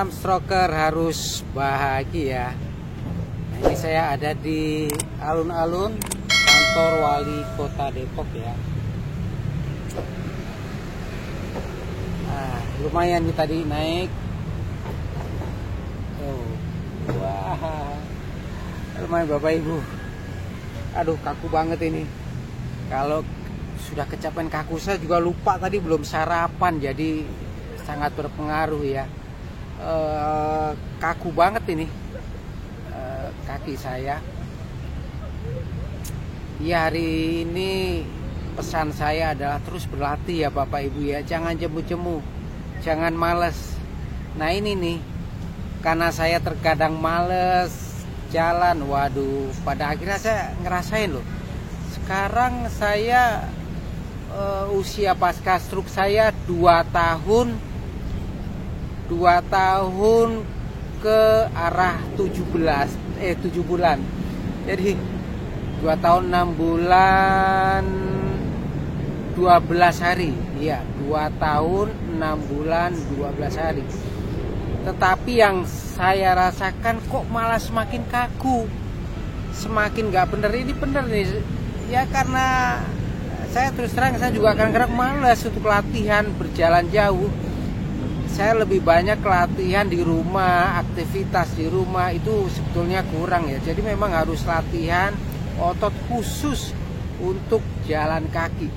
malam stroker harus bahagia. Nah, ini saya ada di alun-alun kantor wali kota Depok ya. Nah, lumayan nih tadi naik. Oh, wah, lumayan Bapak Ibu. Aduh, kaku banget ini. Kalau sudah kecapean kaku, saya juga lupa tadi belum sarapan, jadi sangat berpengaruh ya. Kaku banget ini kaki saya. Ya, hari ini pesan saya adalah terus berlatih ya Bapak Ibu ya. Jangan jemu-jemu, jangan males. Nah ini nih, karena saya terkadang males jalan, waduh, pada akhirnya saya ngerasain loh. Sekarang saya usia pasca stroke saya 2 tahun ke arah 7 bulan. Jadi 2 tahun 6 bulan 12 hari. Iya, 2 tahun 6 bulan 12 hari. Tetapi yang saya rasakan kok malah semakin kaku, semakin gak bener. Ini bener nih ya, karena saya terus terang saya juga kadang-kadang malas untuk latihan berjalan jauh. Saya lebih banyak latihan di rumah, aktivitas di rumah itu sebetulnya kurang ya. Jadi memang harus latihan otot khusus untuk jalan kaki.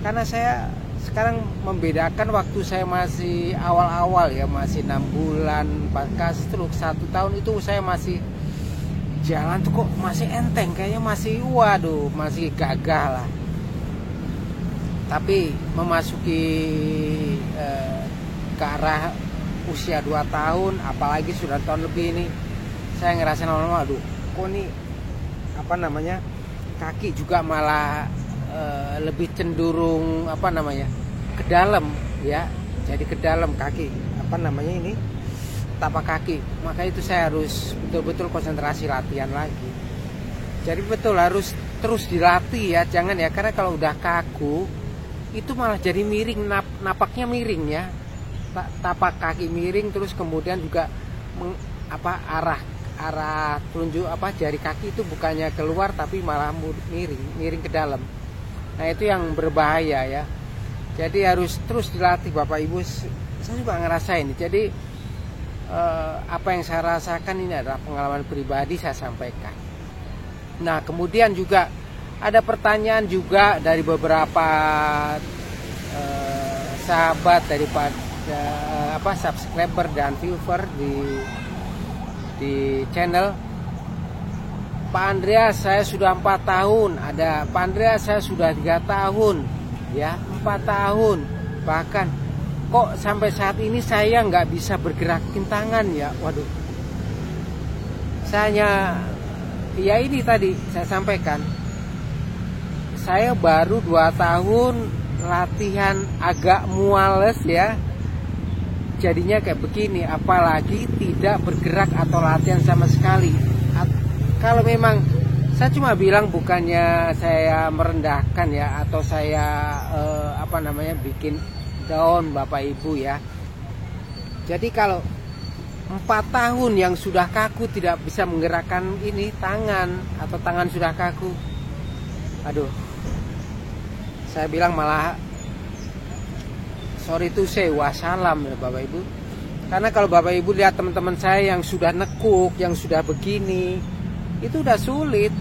Karena saya sekarang membedakan waktu saya masih awal-awal ya, masih 6 bulan pasca stroke, 1 tahun itu saya masih jalan tuh kok masih enteng, kayaknya masih waduh, masih gagah lah. Tapi memasuki ke arah usia 2 tahun, apalagi sudah tahun lebih ini, saya ngerasain lama-lama, aduh, kok nih apa namanya, kaki juga malah lebih cenderung apa namanya, ke dalam ya. Jadi ke dalam kaki, apa namanya ini, tapak kaki. Maka itu saya harus betul-betul konsentrasi latihan lagi. Jadi betul harus terus dilatih ya, jangan ya, karena kalau udah kaku itu malah jadi miring, napaknya miring ya. Tapak kaki miring, terus kemudian juga arah telunjuk jari kaki itu bukannya keluar tapi malah miring ke dalam. Nah itu yang berbahaya ya. Jadi harus terus dilatih Bapak Ibu. Saya juga ngerasain. Jadi apa yang saya rasakan ini adalah pengalaman pribadi, saya sampaikan. Nah kemudian juga ada pertanyaan juga dari beberapa sahabat daripada subscriber dan viewer di channel. Pak Andreas, saya sudah 4 tahun. Ada Pak Andreas, saya sudah 3 tahun ya, 4 tahun bahkan kok sampai saat ini saya nggak bisa bergerakin tangan ya. Waduh, saya ya ini tadi saya sampaikan, saya baru 2 tahun latihan agak muales ya, jadinya kayak begini, apalagi tidak bergerak atau latihan sama sekali. Kalau memang saya cuma bilang, bukannya saya merendahkan ya, atau saya bikin down Bapak Ibu ya. Jadi kalau 4 tahun yang sudah kaku tidak bisa menggerakkan ini tangan, atau tangan sudah kaku, aduh, saya bilang malah sorry to say, wassalam ya Bapak Ibu. Karena kalau Bapak Ibu lihat teman-teman saya yang sudah nekuk, yang sudah begini, itu udah sulit.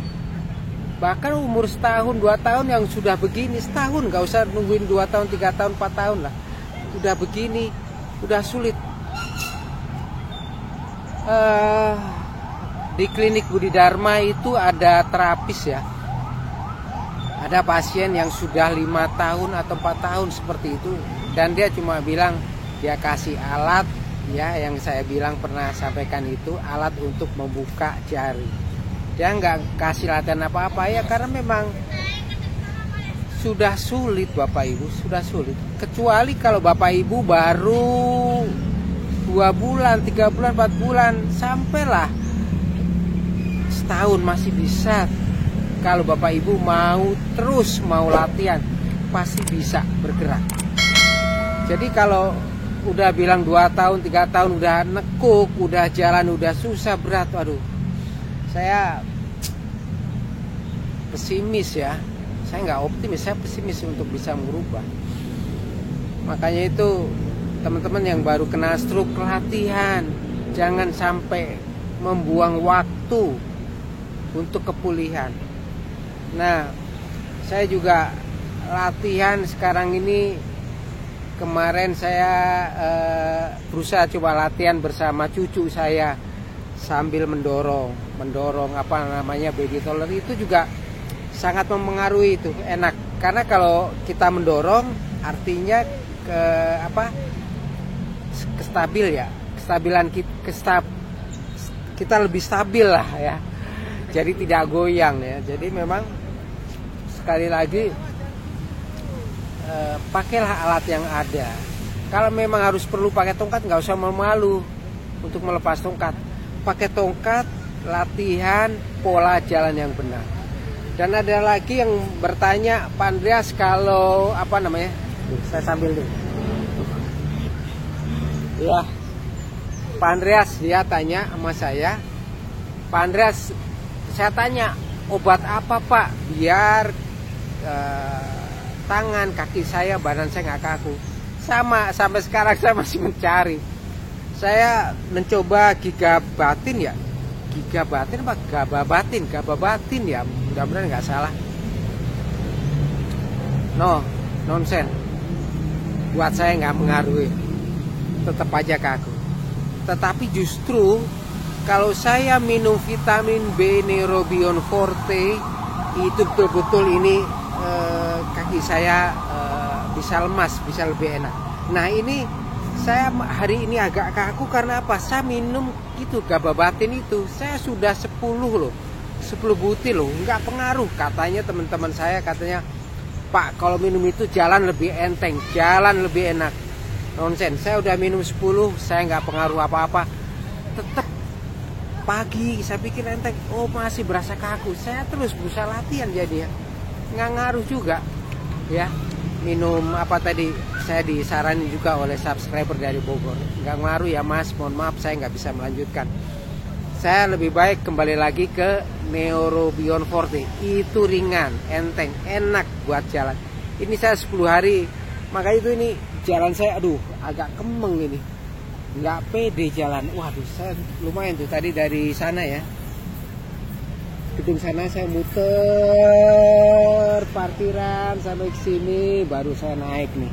Bahkan umur setahun, 2 tahun yang sudah begini, setahun, gak usah nungguin 2 tahun, 3 tahun, 4 tahun lah, udah begini, udah sulit. Di klinik Budi Dharma itu ada terapis ya. Ada pasien yang sudah 5 tahun atau 4 tahun seperti itu, dan dia cuma bilang dia kasih alat ya, yang saya bilang pernah sampaikan itu, alat untuk membuka jari. Dia nggak kasih latihan apa-apa ya, karena memang sudah sulit Bapak Ibu, sudah sulit. Kecuali kalau Bapak Ibu baru 2 bulan, 3 bulan, 4 bulan, sampailah setahun masih bisa. Kalau Bapak Ibu mau latihan, pasti bisa bergerak. Jadi kalau udah bilang 2 tahun 3 tahun udah nekuk, udah jalan udah susah berat. Waduh, saya pesimis ya. Saya nggak optimis, saya pesimis untuk bisa merubah. Makanya itu teman-teman yang baru kena stroke, latihan, jangan sampai membuang waktu untuk kepulihan. Nah, saya juga latihan sekarang ini. Kemarin saya berusaha coba latihan bersama cucu saya sambil mendorong apa namanya baby toddler. Itu juga sangat mempengaruhi, itu enak karena kalau kita mendorong artinya kestabilan kita lebih stabil lah ya, jadi tidak goyang ya. Jadi memang sekali lagi pakailah alat yang ada. Kalau memang harus perlu pakai tongkat, nggak usah malu untuk melepas tongkat. Pakai tongkat, latihan pola jalan yang benar. Dan ada lagi yang bertanya, Pak Andreas, kalau apa namanya? Saya sambil dulu. Ya, Pak Andreas dia tanya sama saya, Pak Andreas, saya tanya obat apa Pak biar tangan, kaki saya, badan saya nggak kaku. Sama, sampai sekarang saya masih mencari. Saya mencoba gigabatin ya, gababatin ya, mudah-mudahan nggak salah. Nonsen. Buat saya nggak mengaruhi, tetap aja kaku. Tetapi justru kalau saya minum vitamin B Neurobion Forte, itu betul-betul ini kaki saya bisa lemas, bisa lebih enak. Nah ini saya hari ini agak kaku karena apa? Saya minum itu gababatin itu, saya sudah 10 butir loh, nggak pengaruh. Katanya teman-teman saya katanya, Pak kalau minum itu jalan lebih enteng, jalan lebih enak. Nonsen, saya udah minum 10, saya nggak pengaruh apa-apa. Tetap pagi saya pikir enteng, oh masih berasa kaku. Saya terus berusaha latihan jadinya, nggak ngaruh juga ya. Minum apa tadi saya disaranin juga oleh subscriber dari Bogor, nggak ngaruh ya Mas, mohon maaf saya nggak bisa melanjutkan. Saya lebih baik kembali lagi ke Neurobion Forte, itu ringan, enteng, enak buat jalan. Ini saya 10 hari, makanya itu ini jalan saya aduh agak kemeng ini, nggak pede jalan. Waduh, saya lumayan tuh tadi dari sana ya, gedung sana saya muter parkiran sampai ke sini baru saya naik nih.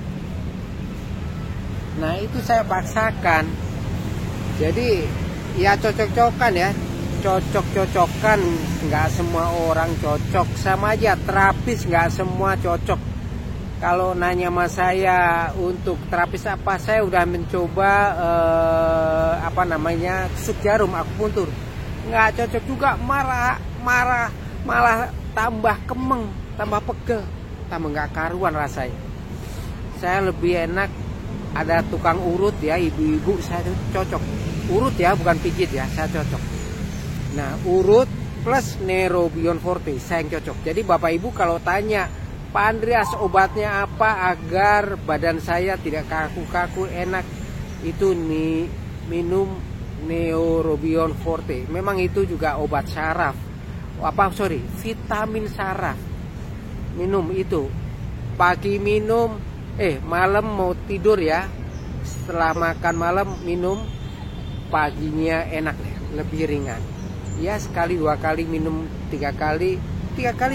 Nah itu saya paksakan. Jadi ya cocok-cocokan ya, cocok-cocokan, nggak semua orang cocok. Sama aja terapis nggak semua cocok. Kalau nanya sama saya untuk terapis apa, saya udah mencoba apa namanya tusuk jarum, akupuntur, nggak cocok juga, malah tambah kemeng, tambah pegel, tambah nggak karuan rasanya. Saya lebih enak ada tukang urut ya, ibu-ibu, saya cocok urut ya, bukan pijit ya, saya cocok. Nah urut plus Neurobion Forte saya yang cocok. Jadi bapak ibu kalau tanya, Pak Andreas obatnya apa agar badan saya tidak kaku-kaku enak, itu nih minum Neurobion Forte. Memang itu juga obat saraf, vitamin saraf. Minum itu pagi minum, malam mau tidur ya, setelah makan malam minum, paginya enak deh, lebih ringan ya. Sekali 2 kali minum, 3 kali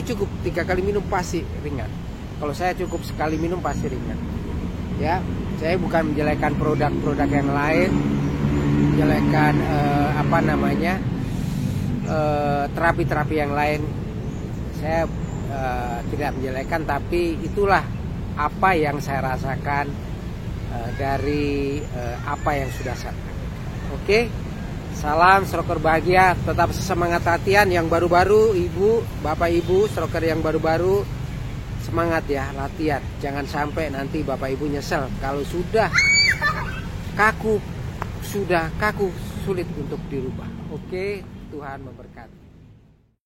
cukup, 3 kali minum pasti ringan. Kalau saya cukup sekali minum pasti ringan ya. Saya bukan menjelekkan produk-produk yang lain, menjelekkan terapi-terapi yang lain, saya tidak menjelekkan, tapi itulah apa yang saya rasakan dari apa yang sudah saya lakukan. Oke, salam stroker bahagia, tetap semangat latihan. Yang baru-baru, bapak ibu stroker yang baru-baru, semangat ya latihan. Jangan sampai nanti bapak ibu nyesel kalau sudah kaku, sulit untuk dirubah. Oke, Tuhan memberkati.